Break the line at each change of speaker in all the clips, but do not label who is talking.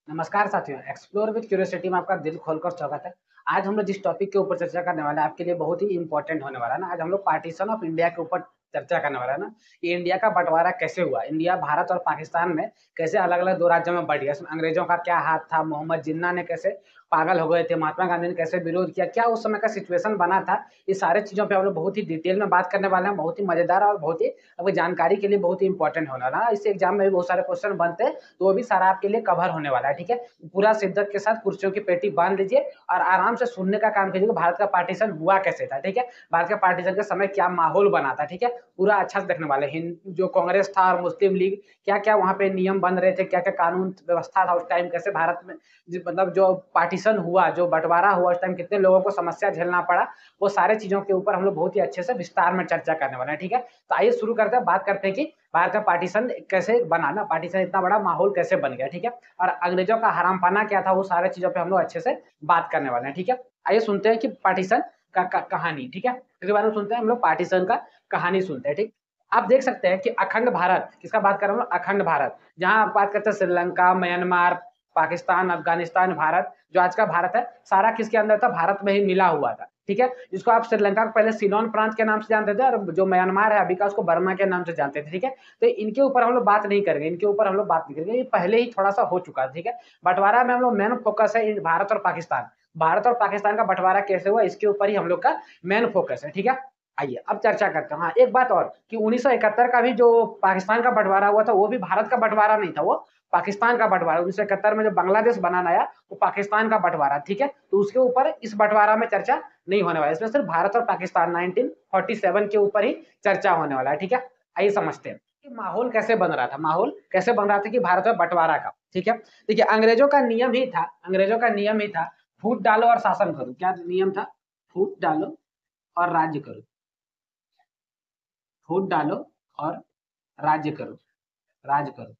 नमस्कार साथियों, explore with curiosity में आपका दिल खोलकर स्वागत है। आज हम लोग जिस टॉपिक के ऊपर चर्चा करने वाले हैं आपके लिए बहुत ही इंपॉर्टेंट होने वाला है ना। आज हम लोग पार्टीशन ऑफ इंडिया के ऊपर चर्चा करने वाला है ना। ये इंडिया का बंटवारा कैसे हुआ, इंडिया भारत और पाकिस्तान में कैसे अलग अलग दो राज्यों में बट गया, इसमें अंग्रेजों का क्या हाथ था, मोहम्मद जिन्ना ने कैसे पागल हो गए थे, महात्मा गांधी ने कैसे विरोध किया, क्या उस समय का सिचुएशन बना था। ये सारे चीजों पे हम लोग बहुत ही डिटेल में बात करने वाले हैं। बहुत ही मजेदार और बहुत ही आपकी जानकारी के लिए बहुत ही इंपॉर्टेंट होने वाला है। इससे एग्जाम में भी बहुत सारे क्वेश्चन बनते हैं, तो वो भी सारा आपके लिए कवर होने वाला है। ठीक है, पूरा शिद्दत के साथ कुर्सियों की पेटी बांध लीजिए और आराम से सुनने का काम कीजिए। भारत का पार्टीशन हुआ कैसे था, ठीक है, भारत का पार्टीशन के समय क्या माहौल बना था। ठीक है, पूरा अच्छा से देखने वाले जो कांग्रेस था और मुस्लिम लीग, क्या क्या वहां पे नियम बन रहे थे, क्या क्या कानून व्यवस्था था उस टाइम, कैसे भारत में मतलब जो पार्टीशन हुआ, जो बंटवारा हुआ उस टाइम कितने लोगों को समस्या झेलना पड़ा, वो सारे चीजों के ऊपर हम लोग बहुत ही अच्छे से विस्तार में चर्चा करने वाले हैं। ठीक है, तो आइए शुरू करते हैं, बात करते हैं कि भारत का पार्टीशन कैसे बना ना, पार्टीशन इतना बड़ा माहौल कैसे बन गया। ठीक है, और अंग्रेजों का हरामपना क्या था, वो सारे चीजों पे हम लोग अच्छे से बात करने वाले हैं। ठीक है, आइए सुनते हैं कि पार्टीशन का कहानी। ठीक है, इसके बारे में सुनते हैं हम लोग, पार्टीशन का कहानी सुनते हैं। ठीक, आप देख सकते हैं कि अखंड भारत, किसका बात कर रहे हैं, अखंड भारत, जहां आप बात करते हैं श्रीलंका, म्यांमार, पाकिस्तान, अफगानिस्तान, भारत, जो आज का भारत है, सारा किसके अंदर था, भारत में ही मिला हुआ था। ठीक है, जिसको आप श्रीलंका को पहले सिलोन प्रांत के नाम से जानते थे और जो म्यांमार है अभी का, उसको बर्मा के नाम से जानते थे। ठीक है, तो इनके ऊपर हम लोग बात नहीं करेंगे, इनके ऊपर हम लोग बात नहीं करेंगे, ये पहले ही थोड़ा सा हो चुका है। ठीक है, बंटवारा में हम लोग मेन फोकस है भारत और पाकिस्तान, भारत और पाकिस्तान का बंटवारा कैसे हुआ इसके ऊपर ही हम लोग का मेन फोकस है। ठीक है, आइए अब चर्चा करते हैं। हाँ, एक बात और कि 1971 का भी जो पाकिस्तान का बंटवारा हुआ था, वो भी भारत का बंटवारा नहीं था, वो पाकिस्तान का बंटवारा। 1971 में जो बांग्लादेश बनाना आया, वो पाकिस्तान का बंटवारा। ठीक है, तो उसके ऊपर इस बंटवारा में चर्चा नहीं होने वाला, इसमें सिर्फ भारत और पाकिस्तान 1947 के ऊपर ही चर्चा होने वाला है। ठीक है, आइए समझते हैं कि माहौल कैसे बन रहा था, माहौल कैसे बन रहा था कि भारत में बंटवारा का। ठीक है, देखिए अंग्रेजों का नियम ही था, अंग्रेजों का नियम ही था, फूट डालो और शासन करो। क्या नियम था, फूट डालो और राज्य करो, फूट डालो और राज्य करो, राज करो।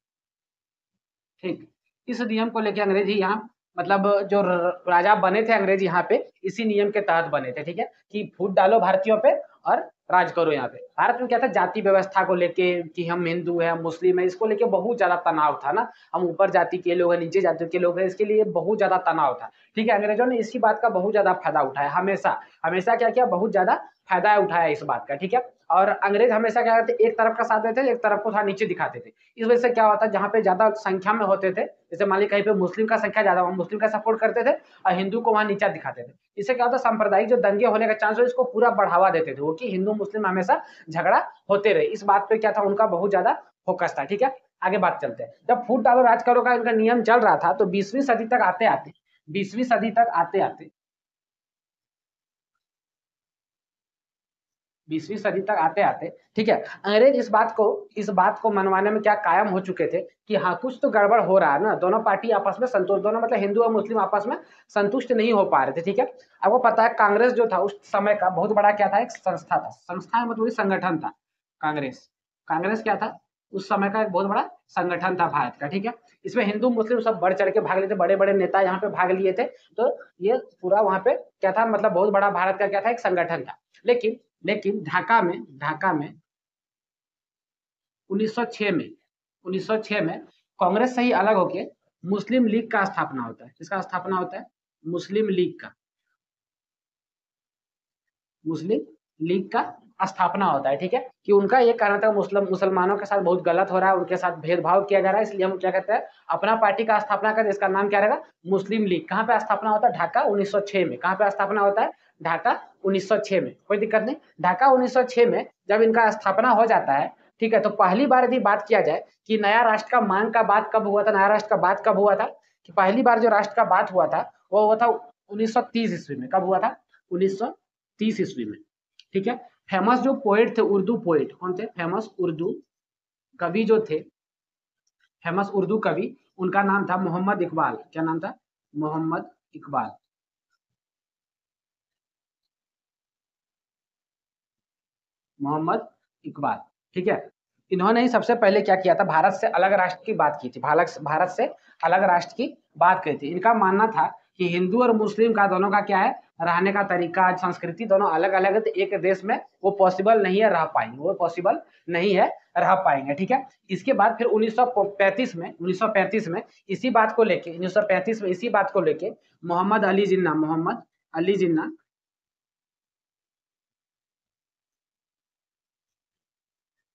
ठीक, इस नियम को लेके अंग्रेज ही यहाँ मतलब जो राजा बने थे अंग्रेज यहाँ पे, इसी नियम के तहत बने थे। ठीक है, कि फूट डालो भारतीयों पे और राज करो। यहाँ पे भारत में क्या था, जाति व्यवस्था को लेके कि हम हिंदू है, मुस्लिम है, इसको लेके बहुत ज्यादा तनाव था ना। हम ऊपर जाति के लोग हैं, नीचे जाति के लोग हैं, इसके लिए बहुत ज्यादा तनाव था। ठीक है, अंग्रेजों ने इसी बात का बहुत ज्यादा फायदा उठाया, हमेशा हमेशा क्या किया, बहुत ज्यादा फायदा उठाया इस बात का। ठीक है, और अंग्रेज हमेशा क्या करते, एक तरफ का साथ देते, एक तरफ को थोड़ा नीचे दिखाते थे। इस वजह से क्या होता है, जहाँ पे ज्यादा संख्या में होते थे, जैसे मान ली कहीं पे मुस्लिम का संख्या ज्यादा, मुस्लिम का सपोर्ट करते थे और हिंदू को वहां नीचा दिखाते थे। इससे क्या होता है, सांप्रदायिक जो दंगे होने का चांस हो, इसको पूरा बढ़ावा देते थे वो, कि हिंदू मुस्लिम हमेशा झगड़ा होते रहे। इस बात पे क्या था, उनका बहुत ज्यादा फोकस था। ठीक है, आगे बात चलते हैं। जब फूट डालो राज करो का इनका नियम चल रहा था, तो 20वीं सदी तक आते आते, 20वीं सदी तक आते आते, 20वीं सदी तक आते आते, ठीक है, अंग्रेज इस बात को मनवाने में क्या कायम हो चुके थे कि हाँ कुछ तो गड़बड़ हो रहा है ना, दोनों पार्टी आपस में संतुष्ट, दोनों मतलब हिंदू और मुस्लिम आपस में संतुष्ट नहीं हो पा रहे थे। ठीक है, आपको पता है कांग्रेस जो था उस समय का बहुत बड़ा क्या था, एक संस्था था, संस्था मतलब संगठन था कांग्रेस। कांग्रेस क्या था, उस समय का एक बहुत बड़ा संगठन था भारत का। ठीक है, इसमें हिंदू मुस्लिम सब बढ़ चढ़ के भाग लिए थे, बड़े बड़े नेता यहाँ पे भाग लिए थे। तो ये पूरा वहां पे क्या था, मतलब बहुत बड़ा भारत का क्या था, एक संगठन था। लेकिन लेकिन ढाका में 1906 में 1906 में कांग्रेस से ही अलग होके मुस्लिम लीग का स्थापना होता है। किसका स्थापना होता है, मुस्लिम लीग का, मुस्लिम लीग का स्थापना होता है। ठीक है, कि उनका ये कहना था मुसलमानों के साथ बहुत गलत हो रहा है, उनके साथ भेदभाव किया जा रहा है, इसलिए हम क्या कहते हैं, अपना पार्टी का स्थापना करते, इसका नाम क्या रहेगा, मुस्लिम लीग। कहाँ पे स्थापना होता है, ढाका 1906 में। कहाँ पे स्थापना होता है, ढाका 1906 में। कोई दिक्कत नहीं, ढाका 1906 में जब इनका स्थापना हो जाता है, ठीक है, तो पहली बार यदि बात किया जाए कि नया राष्ट्र का मांग का बात कब हुआ था, नया राष्ट्र का बात कब हुआ था, कि पहली बार जो राष्ट्र का बात हुआ था वो हुआ था 1930 ईस्वी में। कब हुआ था, 1930 ईस्वी में। ठीक है, फेमस जो पोएट थे, उर्दू पोएट कौन थे, फेमस उर्दू कवि जो थे, फेमस उर्दू कवि, उनका नाम था मोहम्मद इकबाल। क्या नाम था, मोहम्मद इकबाल। मोहम्मद इकबाल, ठीक है, इन्होंने ही सबसे पहले क्या किया था, भारत से अलग राष्ट्र की बात की थी, भारत से अलग राष्ट्र की बात की थी। इनका मानना था कि हिंदू और मुस्लिम का दोनों का क्या है, रहने का तरीका, संस्कृति दोनों अलग अलग है, तो एक देश में वो पॉसिबल नहीं है रह पाएंगे, वो पॉसिबल नहीं है रह पाएंगे। ठीक है, इसके बाद फिर 1935 में इसी बात को लेके 1935 में इसी बात को लेके मोहम्मद अली जिन्ना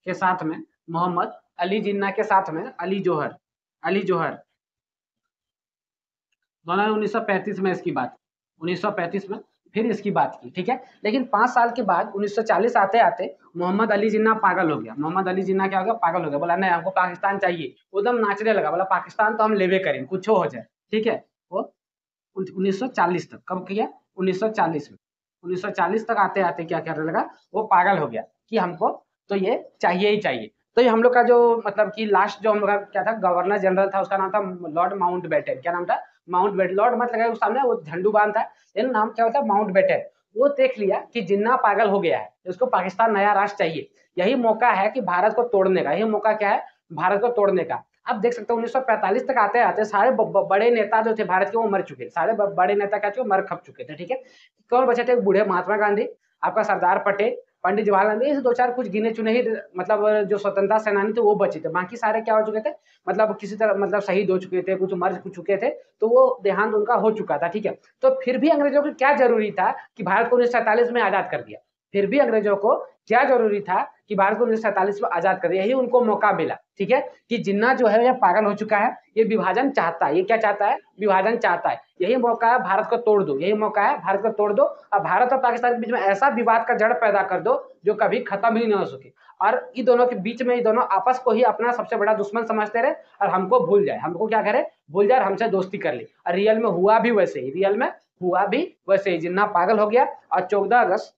के साथ में मोहम्मद अली जिन्ना के साथ में अली जौहर दोनों ने 1935 में इसकी बात 1935 में फिर इसकी बात की। ठीक है, लेकिन 5 साल के बाद 1940 आते आते मोहम्मद अली जिन्ना पागल हो गया। मोहम्मद अली जिन्ना क्या हो गया? पागल हो गया। बोला नहीं, हमको पाकिस्तान चाहिए। एकदम नाचने लगा, बोला पाकिस्तान तो हम लेवे करेंगे, कुछ हो जाए। ठीक है, वो 1940 तक, कब किया? 1940 में। 1940 तक आते आते क्या करने लगा? वो पागल हो गया कि हमको तो ये चाहिए ही चाहिए। तो ये हम लोग का जो मतलब कि लास्ट जो हम लोग का क्या था, गवर्नर जनरल था, उसका नाम था लॉर्ड माउंटबेटन। क्या नाम था? माउंटबेटन। लॉर्ड मत लगाए सामने, वो झंडू बांध था, लेकिन नाम क्या होता है? माउंटबेटन। वो देख लिया कि जिन्ना पागल हो गया है, उसको पाकिस्तान नया राष्ट्र चाहिए। यही मौका है कि भारत को तोड़ने का। यही मौका क्या है? भारत को तोड़ने का। अब देख सकते हो 1945 तक आते आते सारे बड़े नेता जो थे भारत के वो मर चुके। सारे बड़े नेता क्या थे? मर खप चुके थे। ठीक है, कौन बचे थे? बूढ़े महात्मा गांधी, आपका सरदार पटेल, पंडित जवाहरलाल नेहरू, दो चार कुछ गिने चुने ही मतलब जो स्वतंत्रता सेनानी थे वो बचे थे। बाकी सारे क्या हो चुके थे? मतलब किसी तरह मतलब शहीद हो चुके थे, कुछ मर चुके थे, तो वो देहांत उनका हो चुका था। ठीक है, तो फिर भी अंग्रेजों को क्या जरूरी था कि भारत को 1947 में आजाद कर दिया? फिर भी अंग्रेजों को क्या जरूरी था कि भारत को 1947 में आजाद कर दिया? यही उनको मौका मिला। ठीक है, कि जिन्ना जो है यह पागल हो चुका है, ये विभाजन चाहता है। ये क्या चाहता है? विभाजन चाहता है। यही मौका है, भारत को तोड़ दो। यही मौका है, भारत को तोड़ दो और भारत और पाकिस्तान के बीच में ऐसा विवाद का जड़ पैदा कर दो जो कभी खत्म ही नहीं हो सके। और इन दोनों के बीच में ये दोनों आपस को ही अपना सबसे बड़ा दुश्मन समझते रहे और हमको भूल जाए। हमको क्या करे? भूल जाए और हमसे दोस्ती कर ले। और रियल में हुआ भी वैसे ही। जिन्ना पागल हो गया और 14 अगस्त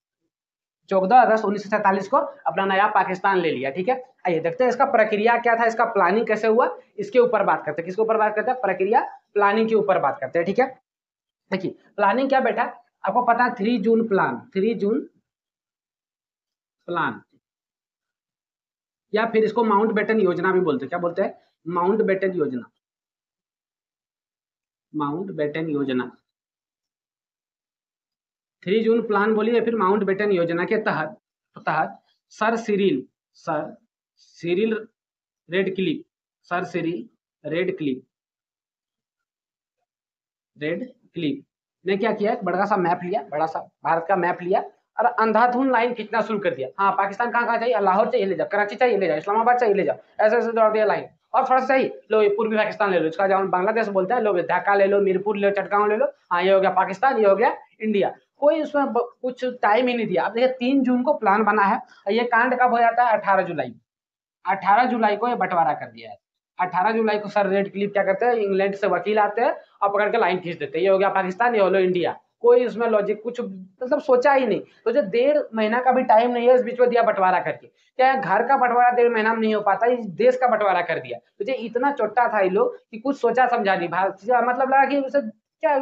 1947 को अपना नया पाकिस्तान ले लिया। ठीक है, आइए देखते हैं इसका प्रक्रिया क्या था, इसका प्लानिंग कैसे हुआ, इसके ऊपर बात करते हैं। किसके ऊपर बात करते हैं? प्रक्रिया, प्लानिंग के ऊपर बात करते हैं। ठीक है, देखिए प्लानिंग क्या बेटा, आपको पता है 3 जून प्लान, 3 जून प्लान, या फिर इसको माउंटबेटन योजना भी बोलते हैं। क्या बोलते हैं? माउंटबेटन योजना। माउंटबेटन योजना, 3 जून प्लान बोलिए, फिर माउंटबेटन योजना के तहत sir Cyril Radcliffe sir Cyril Radcliffe ने क्या किया? एक बड़ा सा मैप लिया, बड़ा सा भारत का मैप लिया और अंधाधुंध लाइन खींचना शुरू कर दिया। हाँ, पाकिस्तान कहाँ कहाँ चाहिए? लाहौर चाहिए, ले जाओ। कराची चाहिए, ले जाओ। इस्लामाबाद चाहिए, ले जाओ। ऐसे ऐसे दौड़ दिया लाइन। और थोड़ा सा चाहिए, लो ये पूर्वी पाकिस्तान ले लो, इसका जहाँ बांग्लादेश बोलता है, लो ढाका ले लो, मीरपुर ले लो, चटगांव ले लो। हाँ, ये हो गया पाकिस्तान, ये हो गया इंडिया। कोई उसमें कुछ टाइम ही नहीं दिया। अब देखिए 3 जून को प्लान बना है और ये कांड कब हो जाता है? 18 जुलाई। 18 जुलाई को ये बंटवारा कर दिया है। 18 जुलाई को सर रेडक्लिफ क्या करते हैं? इंग्लैंड से वकील आते हैं और पकड़ के लाइन खींच देते हैं। ये हो गया पाकिस्तान, ये हो लो इंडिया। कोई इसमें लॉजिक कुछ मतलब सोचा ही नहीं। तो जो 1.5 महीना का भी टाइम नहीं है इस बीच में दिया बंटवारा करके। क्या घर का बंटवारा 1.5 महीना में नहीं हो पाता? इस देश का बंटवारा कर दिया। तो ये इतना चोट्टा था ये लोग कि कुछ सोचा समझा नहीं। भारत मतलब लगा कि उसे क्या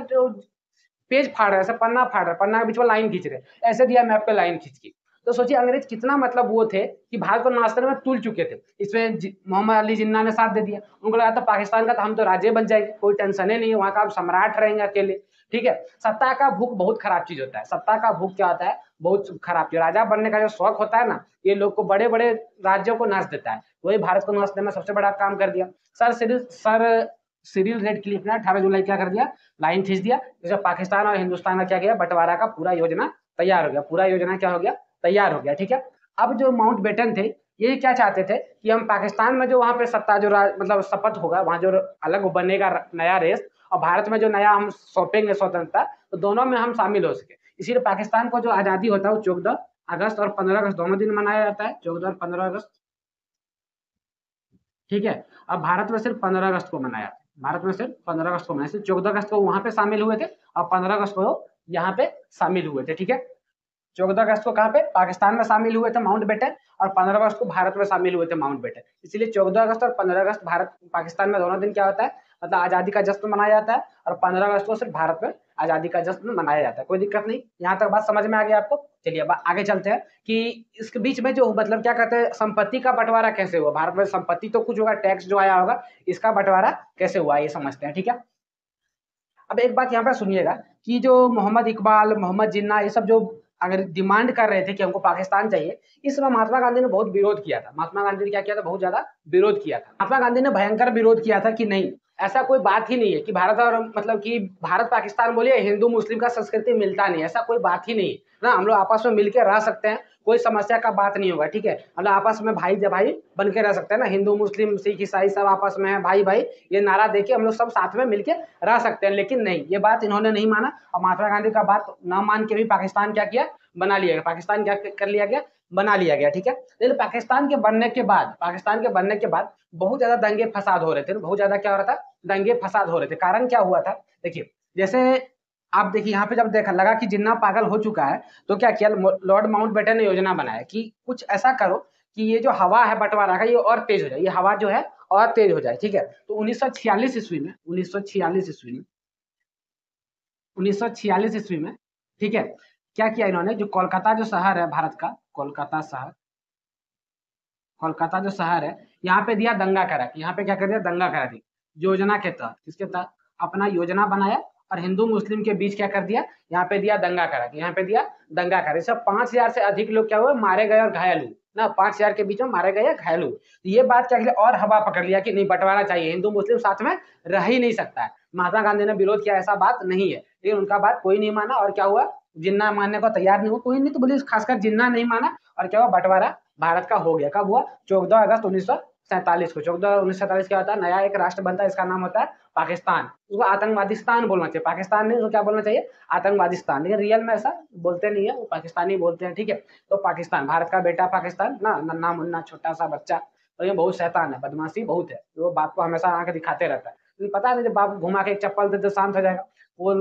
पेज फाड़ रहे, ऐसे पन्ना फाड़ रहे, पन्ना के बीच में लाइन खींच रहे, ऐसे दिया मैप पे लाइन खींच के। तो सोचिए अंग्रेज कितना मतलब वो थे कि भारत को नाश्ते में तुल चुके थे। इसमें मोहम्मद अली जिन्ना ने साथ दे दिया। उनको लगा था पाकिस्तान का तो हम तो राज्य बन जाएंगे, कोई टेंशन ही नहीं, वहां का हम सम्राट रहेंगे अकेले। ठीक है, सत्ता का भूख बहुत खराब चीज होता है। सत्ता का भूख क्या होता है? बहुत खराब चीज। राजा बनने का जो शौक होता है ना, ये लोग को बड़े बड़े राज्यों को नाच देता है। वही भारत को नाचने में सबसे बड़ा काम कर दिया सर सिरिल रेडक्लिफ ने 18 जुलाई क्या कर दिया? लाइन खींच दिया। जैसे पाकिस्तान और हिंदुस्तान का क्या किया? बंटवारा का पूरा योजना तैयार हो गया। पूरा योजना क्या हो गया? तैयार हो गया। ठीक है, अब जो माउंटबेटन थे ये क्या चाहते थे कि हम पाकिस्तान में जो वहां पे सत्ता जो मतलब शपथ होगा, वहां जो अलग बनेगा नया रेस, और भारत में जो नया हम सौंपेंगे स्वतंत्रता, तो दोनों में हम शामिल हो सके। इसीलिए पाकिस्तान को जो आजादी होता है वो 14 अगस्त और 15 अगस्त दोनों दिन मनाया जाता है, 14 और 15 अगस्त। ठीक है, अब भारत में सिर्फ 15 अगस्त को मनाया, भारत में सिर्फ 15 अगस्त को मनाया। 14 अगस्त को वहां पे शामिल हुए थे और 15 अगस्त को यहाँ पे शामिल हुए थे। ठीक है, 14 अगस्त को कहाँ पे? पाकिस्तान में शामिल हुए थे माउंटबेटन, और 15 अगस्त को भारत में शामिल हुए थे माउंटबेटन। इसीलिए 14 अगस्त और 15 अगस्त भारत पाकिस्तान में दोनों दिन क्या होता है? मतलब आजादी का जश्न मनाया जाता है, और 15 अगस्त को सिर्फ भारत में आजादी का जश्न मनाया जाता है। कोई दिक्कत नहीं, यहाँ तक बात समझ में आ गई आपको? चलिए अब आगे चलते हैं कि इसके बीच में जो मतलब क्या कहते हैं, संपत्ति का बंटवारा कैसे हुआ। भारत में संपत्ति तो कुछ होगा, टैक्स जो आया होगा, इसका बंटवारा कैसे हुआ ये समझते हैं। ठीक है, अब एक बात यहाँ पे सुनिएगा कि जो मोहम्मद इकबाल, मोहम्मद जिन्ना, ये सब जो अगर डिमांड कर रहे थे कि हमको पाकिस्तान चाहिए, इस समय महात्मा गांधी ने बहुत विरोध किया था। महात्मा गांधी ने क्या किया था, बहुत ज्यादा विरोध किया था। महात्मा गांधी ने भयंकर विरोध किया था कि नहीं, ऐसा कोई बात ही नहीं है कि भारत और मतलब कि भारत पाकिस्तान बोलिए हिंदू मुस्लिम का संस्कृति मिलता नहीं, ऐसा कोई बात ही नहीं है ना। हम लोग आपस में मिलकर रह सकते हैं, कोई समस्या का बात नहीं होगा, ठीक है। हम लोग आपस में भाई भाई बन के रह सकते हैं ना, हिंदू मुस्लिम सिख ईसाई सब आपस में है भाई भाई, ये नारा देके हम लोग सब साथ में मिलकर रह सकते हैं। लेकिन नहीं, ये बात इन्होंने नहीं माना और महात्मा गांधी का बात ना मान के भी पाकिस्तान क्या किया, बना लिया गया। पाकिस्तान क्या कर लिया गया, बना लिया गया, ठीक है। लेकिन पाकिस्तान के बनने के बाद बहुत ज्यादा दंगे फसाद हो रहे थे, बहुत ज्यादा क्या हो रहा था, दंगे फसाद हो रहे थे। कारण क्या हुआ था, देखिए जैसे आप देखिए यहाँ पे जब देखा लगा कि जिन्ना पागल हो चुका है, तो क्या किया, लॉर्ड माउंटबेटन ने योजना बनाया कि कुछ ऐसा करो कि ये जो हवा है बंटवारा का, ये और तेज हो जाए, ये हवा जो है और तेज हो जाए, ठीक है। तो 1946 ईस्वी में 1946 ईस्वी में, ठीक है, क्या किया इन्होंने, जो कोलकाता जो शहर है भारत का, कोलकाता जो शहर है, यहाँ पे दिया दंगा करा, यहाँ पे क्या कर दिया, दंगा करा दी योजना के तहत। किसके तहत, अपना योजना बनाया और हिंदू मुस्लिम के बीच क्या कर दिया, यहाँ पे दिया दंगा करा, यहाँ पे दिया दंगा करा। सब 5,000 से अधिक लोग क्या हुए, मारे गए और घायल हुए ना, 5,000 के बीच में मारे गए, घायल हुए। तो ये बात क्या किया, और हवा पकड़ लिया कि नहीं बंटवारा चाहिए, हिंदू मुस्लिम साथ में रह ही नहीं सकता है। महात्मा गांधी ने विरोध किया, ऐसा बात नहीं है, लेकिन उनका बात कोई नहीं माना और क्या हुआ, जिन्ना मानने को तैयार नहीं हुआ, कोई नहीं तो बोलिए खासकर जिन्ना नहीं माना, और क्या हुआ, बंटवारा भारत का हो गया। कब हुआ, 14 अगस्त 1947 को। 14 1947 क्या होता है, नया एक राष्ट्र बनता है, इसका नाम होता है पाकिस्तान। उसको आतंकवादिस्तान बोलना चाहिए, पाकिस्तान नहीं, उसको क्या बोलना चाहिए, आतंकवादिस्तान। लेकिन रियल में ऐसा बोलते नहीं है, वो पाकिस्तानी बोलते हैं, ठीक है। तो पाकिस्तान, भारत का बेटा पाकिस्तान ना, नन्ना मुन्ना छोटा सा बच्चा, और ये बहुत शैतान है, बदमाशी बहुत है, वो बाप को हमेशा आके दिखाते रहता है। लेकिन पता नहीं, जब बाप घुमा के एक चप्पल दे तो शांत हो जाएगा वो।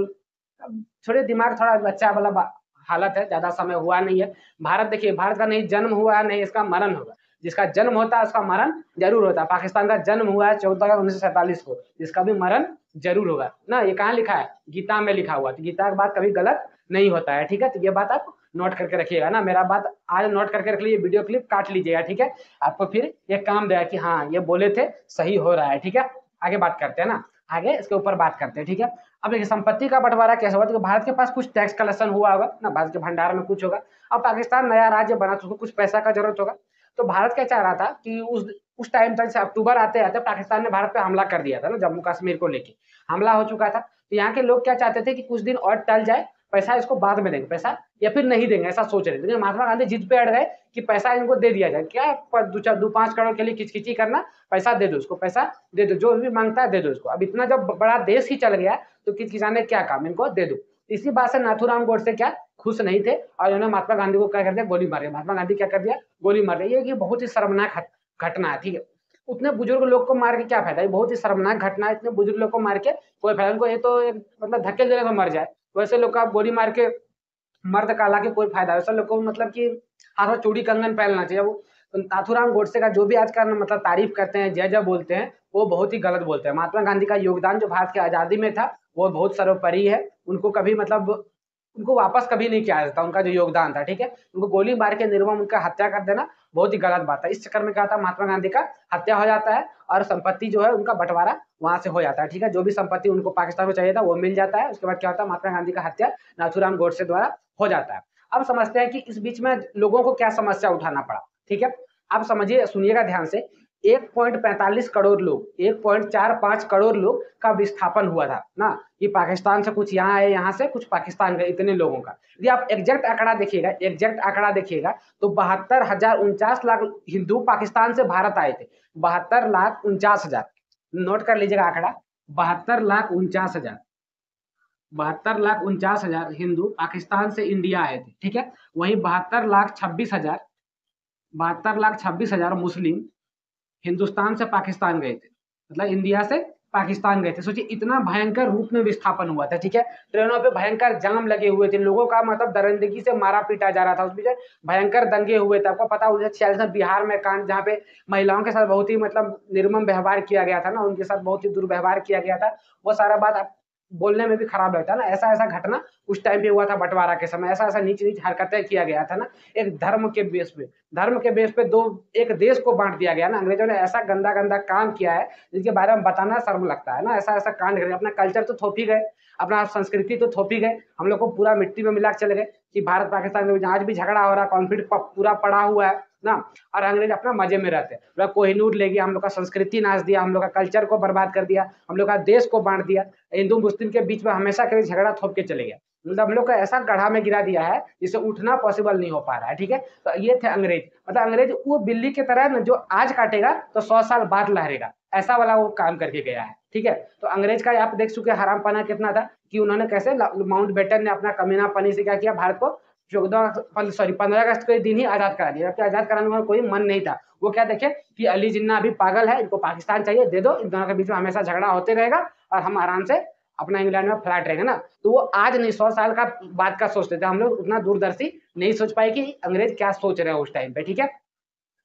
थोड़े दिमाग थोड़ा बच्चा वाला हालत है, ज्यादा समय हुआ नहीं है। भारत देखिए, भारत का नहीं जन्म हुआ है, नहीं इसका मरण होगा। जिसका जन्म होता है उसका मरण जरूर होता है। पाकिस्तान का जन्म हुआ है 14 अगस्त 1947 को, जिसका भी मरण जरूर होगा ना। ये कहाँ लिखा है, गीता में लिखा हुआ, तो गीता की बात कभी गलत नहीं होता है, ठीक है। तो ये बात आप नोट करके रखिएगा ना, मेरा बात आज नोट करके रख लीजिए, वीडियो क्लिप काट लीजिएगा, ठीक है। आपको फिर ये काम देगा कि हाँ ये बोले थे, सही हो रहा है, ठीक है। आगे बात करते हैं ना, आगे इसके ऊपर बात करते हैं, ठीक है। अब देखिए संपत्ति का बंटवारा कैसे हुआ, तो भारत के पास कुछ टैक्स कलेक्शन हुआ होगा ना, भारत के भंडार में कुछ होगा। अब पाकिस्तान नया राज्य बना तो उसको कुछ पैसा का जरूरत होगा। तो भारत क्या चाह रहा था कि उस टाइम तक से अक्टूबर आते आते पाकिस्तान ने भारत पे हमला कर दिया था ना, जम्मू कश्मीर को लेके हमला हो चुका था। तो यहाँ के लोग क्या चाहते थे कि कुछ दिन और टल जाए, पैसा इसको बाद में देंगे, पैसा या फिर नहीं देंगे, ऐसा सोच रहे थे। लेकिन महात्मा गांधी जिद पे अड़ गए कि पैसा इनको दे दिया जाए, क्या 2-5 करोड़ के लिए खिचखिची करना, पैसा दे दो उसको, पैसा दे दो, जो भी मांगता है दे दो उसको। अब इतना जब बड़ा देश ही चल गया तो खिचखिचाने क्या काम, इनको दे दो। इसी बात से नाथूराम गोडसे क्या खुश नहीं थे और उन्होंने महात्मा गांधी को क्या कर दिया, गोली मार दिया। महात्मा गांधी क्या कर दिया, गोली मार दिया। ये बहुत ही शर्मनाक घटना है, ठीक है। उतने बुजुर्ग लोग को मार के क्या फायदा, ये बहुत ही शर्मनाक घटना है। इतने बुजुर्ग लोग को मार के कोई फायदा, उनको ये तो मतलब धक्के देने से मर जाए, वैसे लोग को आप गोली मार के मर्द काला के कोई फायदा, वैसे लोग को मतलब कि हाथ में चूड़ी कंगन पहनना चाहिए। वो नाथूराम गोडसे का जो भी आज का मतलब तारीफ करते हैं, जय जय बोलते हैं, वो बहुत ही गलत बोलते हैं। महात्मा गांधी का योगदान जो भारत की आजादी में था वो बहुत सर्वोपरि है। उनको कभी मतलब उनको वापस कभी नहीं किया जाता, उनका जो योगदान था, ठीक है। उनको गोली मार के निर्मम उनका हत्या कर देना बहुत ही गलत बात है। इस चक्कर में क्या था, महात्मा गांधी का हत्या हो जाता है और संपत्ति जो है उनका बंटवारा वहां से हो जाता है, ठीक है। जो भी संपत्ति उनको पाकिस्तान को चाहिए था वो मिल जाता है। उसके बाद क्या होता है, महात्मा गांधी का हत्या नाथूराम गोडसे द्वारा हो जाता है। अब समझते हैं कि इस बीच में लोगों को क्या समस्या उठाना पड़ा, ठीक है। आप समझिए, सुनिएगा ध्यान से। 1.45 करोड़ लोग, 1.45 करोड़ लोग का विस्थापन हुआ था ना, कि पाकिस्तान से कुछ यहाँ आए, यहाँ से कुछ पाकिस्तान गए, इतने लोगों का। यदि आप एग्जैक्ट आंकड़ा देखिएगा तो 72,49 लाख हिंदू पाकिस्तान से भारत आए थे। 72,49,000, नोट कर लीजिएगा आंकड़ा, 72,49,000। 72,49,000 हिंदू पाकिस्तान से इंडिया आए थे, ठीक है। वहीं 72,26,000 मुस्लिम हिंदुस्तान से पाकिस्तान गए थे, मतलब इंडिया से पाकिस्तान गए थे। सोचिए इतना भयंकर रूप में विस्थापन हुआ था, ठीक है। ट्रेनों पे भयंकर जाम लगे हुए थे, लोगों का मतलब दरिंदगी से मारा पीटा जा रहा था। उस बीच भयंकर दंगे हुए थे। आपको पता 1946 में बिहार में कांड, जहाँ पे महिलाओं के साथ बहुत ही मतलब निर्मम व्यवहार किया गया था ना, उनके साथ बहुत ही दुर्व्यवहार किया गया था। वो सारा बात बोलने में भी खराब लगता है ना। ऐसा ऐसा घटना उस टाइम पे हुआ था बंटवारा के समय, ऐसा ऐसा नीच नीच हरकतें किया गया था ना, एक धर्म के बेस पे दो एक देश को बांट दिया गया ना। अंग्रेजों ने ऐसा गंदा गंदा काम किया है जिसके बारे में बताना शर्म लगता है ना। ऐसा ऐसा कांड करके अपना कल्चर तो थोप ही गए, अपना संस्कृति तो थोप ही गए, हम लोग को पूरा मिट्टी में मिला के चले गए कि भारत पाकिस्तान के बीच आज भी झगड़ा हो रहा है, कॉन्फ्लिक्ट पूरा पड़ा हुआ है ना। और अंग्रेज अपना मजे में रहते हैं, लोग कोहिनूर ले गया, हम लोग का संस्कृति नाश दिया, हम लोग का कल्चर को बर्बाद कर दिया, हम लोग का देश को बांट दिया, हिंदू मुस्लिम के बीच में हमेशा के लिए झगड़ा थोप के चले गया। मतलब हम लोग का ऐसा गड्ढा में गिरा दिया है जिससे उठना पॉसिबल नहीं हो पा रहा है। ठीक है, तो ये थे अंग्रेज। मतलब अंग्रेज वो बिल्ली की तरह है ना, जो आज काटेगा तो 100 साल बाद लहरेगा, ऐसा वाला वो काम करके गया है। ठीक है, तो अंग्रेज का आप देख चुके हरामपना कितना था कि उन्होंने कैसे माउंट बेटन ने अपना कमीनापनी से क्या किया, भारत को 15 अगस्त के दिन ही आजाद करा दिया, जबकि आजाद कराने में कोई मन नहीं था। वो क्या देखे कि अली जिन्ना अभी पागल है, इनको पाकिस्तान चाहिए, दे दो, इन दोनों के बीच में हमेशा झगड़ा होते रहेगा और हम आराम से अपना इंग्लैंड में फ्लैट रहेगा ना। तो वो आज नहीं 100 साल का बाद का सोचते थे, हम लोग उतना दूरदर्शी नहीं सोच पाए कि अंग्रेज क्या सोच रहे हैं उस टाइम पे। ठीक है,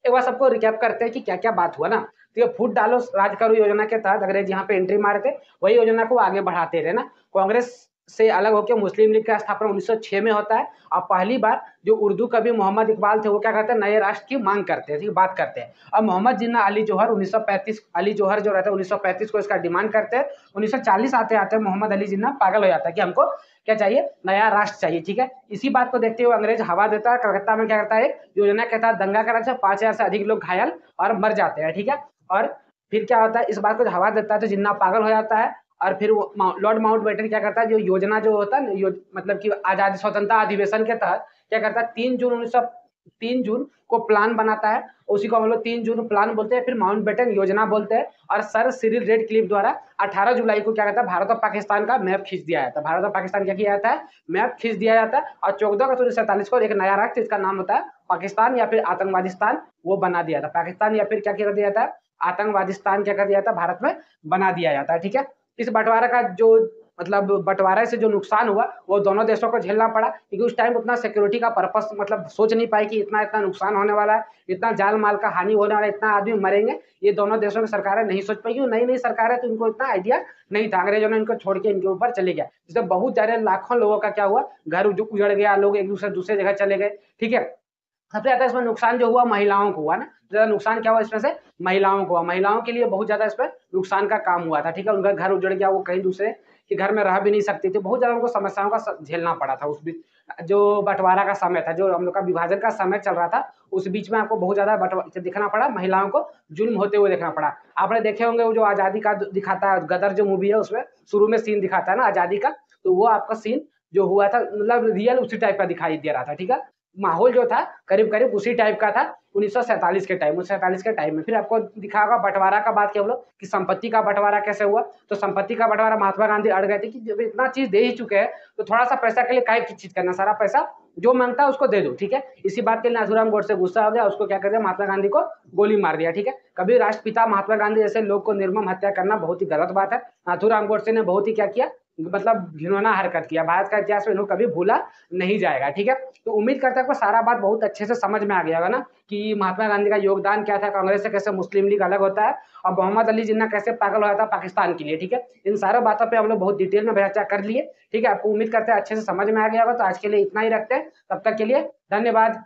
एक बार सबको रिकैप करते हैं कि क्या क्या बात हुआ ना। तो ये फूट डालो राज करो योजना के तहत अंग्रेज यहाँ पे एंट्री मारे थे, वही योजना को आगे बढ़ाते रहे ना। कांग्रेस से अलग होकर मुस्लिम लीग का स्थापना 1906 में होता है। और पहली बार जो उर्दू कवि मोहम्मद इकबाल थे वो क्या करते हैं, नए राष्ट्र की मांग करते हैं, बात करते हैं। और मोहम्मद जिन्ना अली जौहर 1935 अली जौहर जो रहता है 1935 को इसका डिमांड करते हैं। 1940 आते आते मोहम्मद अली जिन्ना पागल हो जाता है कि हमको क्या चाहिए, नया राष्ट्र चाहिए। ठीक है, इसी बात को देखते हुए अंग्रेज हवा देता है, कलकत्ता में क्या करता है, योजना के तहत दंगा कराता है, 5,000 से अधिक लोग घायल और मर जाते हैं। ठीक है, और फिर क्या होता है, इस बात को हवा देता है तो जिन्ना पागल हो जाता है। और फिर वो लॉर्ड माउंटबेटन क्या करता है, जो योजना जो होता है मतलब कि आजादी स्वतंत्रता अधिवेशन के तहत क्या करता है, 3 जून को प्लान बनाता है, उसी को हम लोग 3 जून प्लान बोलते हैं, फिर माउंटबेटन योजना बोलते हैं। और सर सिरिल रेडक्लिफ द्वारा 18 जुलाई को क्या कहता है, भारत और पाकिस्तान का मैप खींच दिया जाता है। भारत और पाकिस्तान क्या किया जाता है, मैप खींच दिया जाता है। और 14 अगस्त 1947 को एक नया राष्ट्र, इसका नाम होता है पाकिस्तान या फिर आतंकवादिस्तान, वो बना दिया था। पाकिस्तान या फिर क्या कर दिया जाता है, आतंकवादिस्तान क्या कर दिया जाता है, भारत में बना दिया जाता है। ठीक है, इस बंटवारा का जो मतलब बंटवारे से जो नुकसान हुआ वो दोनों देशों को झेलना पड़ा, क्योंकि उस टाइम उतना सिक्योरिटी का पर्पस मतलब सोच नहीं पाए कि इतना इतना नुकसान होने वाला है, इतना जान माल का हानि होने वाला है, इतना आदमी मरेंगे, ये दोनों देशों की सरकारें नहीं सोच पाई। क्योंकि नई नई सरकार है तो इनको इतना आइडिया नहीं था, अंग्रेजों ने इनको छोड़ के इनके ऊपर चले गया, जिससे बहुत ज्यादा लाखों लोगों का क्या हुआ, घर उजड़ गया, लोग एक दूसरे जगह चले गए। ठीक है, सबसे ज्यादा इसमें नुकसान जो हुआ महिलाओं को हुआ ना, ज्यादा नुकसान क्या हुआ इसमें से, महिलाओं को हुआ। महिलाओं के लिए बहुत ज्यादा इसमें नुकसान का काम हुआ था। ठीक है, उनका घर उजड़ गया, वो कहीं दूसरे के घर में रह भी नहीं सकती थी, बहुत ज्यादा उनको समस्याओं का झेलना पड़ा था उस बीच। जो बंटवारा का समय था, जो हम लोग का विभाजन का समय चल रहा था, उस बीच में आपको बहुत ज्यादा दिखना पड़ा, महिलाओं को जुल्म होते हुए देखना पड़ा। आपने देखे होंगे वो जो आजादी का दिखाता है गदर जो मूवी है, उसमें शुरू में सीन दिखाता है ना आजादी का, तो वो आपका सीन जो हुआ था मतलब रियल उसी टाइप का दिखाई दे रहा था। ठीक है, माहौल जो था करीब करीब उसी टाइप का था 1947 के टाइम, 1947 के टाइम में। फिर आपको दिखा होगा बंटवारा का बात किया हम लोग कि संपत्ति का बंटवारा कैसे हुआ। तो संपत्ति का बंटवारा महात्मा गांधी अड़ गए थे कि जब इतना चीज दे ही चुके हैं तो थोड़ा सा पैसा के लिए काहे की चीज करना, सारा पैसा जो मांगता है उसको दे दो। ठीक है, इसी बात के लिए नाथूराम गोडसे गुस्सा हो गया, उसको क्या कर दिया, महात्मा गांधी को गोली मार दिया। ठीक है, कभी राष्ट्रपिता महात्मा गांधी जैसे लोग को निर्मम हत्या करना बहुत ही गलत बात है। नाथूराम गोडसे ने बहुत ही क्या किया, मतलब घिनौना हरकत किया, भारत का इतिहास में इन्हों कभी भूला नहीं जाएगा। ठीक है, तो उम्मीद करता है आपको सारा बात बहुत अच्छे से समझ में आ गया होगा ना कि महात्मा गांधी का योगदान क्या था, कांग्रेस से कैसे मुस्लिम लीग अलग होता है, और मोहम्मद अली जिन्ना कैसे पागल हो जाता है पाकिस्तान के लिए। ठीक है, इन सारे बातों पे हम लोग बहुत डिटेल में चर्चा कर लिए। ठीक है, आपको उम्मीद करते हैं अच्छे से समझ में आ गया होगा। तो आज के लिए इतना ही रखते हैं, तब तक के लिए धन्यवाद।